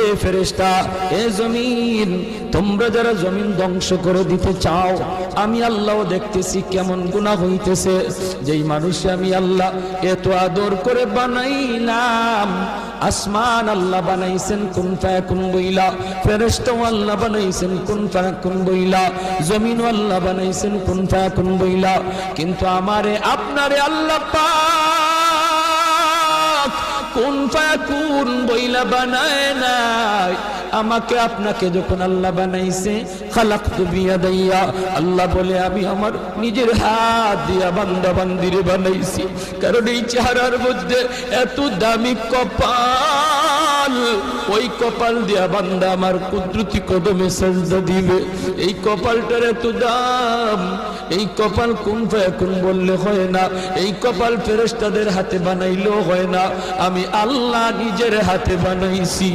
এ ফেরেশতা, এ জমিন, তোমরা যারা জমিন ধ্বংস করে দিতে চাও, আমি আল্লাহও দেখতেছি কেমন গুনাহ হইতেছে। যেই মানুষ আমি আল্লাহ এত আদর করে বানাইলাম, আসমান আল্লাহ বানাইছেন কুন ফায়াকুন বইলা, ফেরেশতা আল্লাহ বানাইছেন কুন ফায়াকুন বইলা, জমিন আল্লাহ বানাইছেন কুন ফায়াকুন বইলা, কিন্তু আমারে আপনারে আল্লাহ পাক কুন ফায়াকুন বইলা বানায় নাই। আমাকে আপনাকে যখন আল্লাহ বানাইছে, খালাকতু বিয়াদাইয়া, আল্লাহ বলে আমি আমার নিজের হাত দিয়া বান্দা বান্দিরে বানাইছি। কারণ এই চেহারার মধ্যে এত দামি কপাল, ওই কপাল দিয়া বান্দা আমার কুদরতি কদমে সাজদা দিবে। এই কপালটার এত দাম, এই কপাল কুন ফায়াকুন বললে হয় না, এই কপাল ফেরেশতাদের হাতে বানাইলেও হয় না, আমি আল্লাহ নিজের হাতে বানাইছি।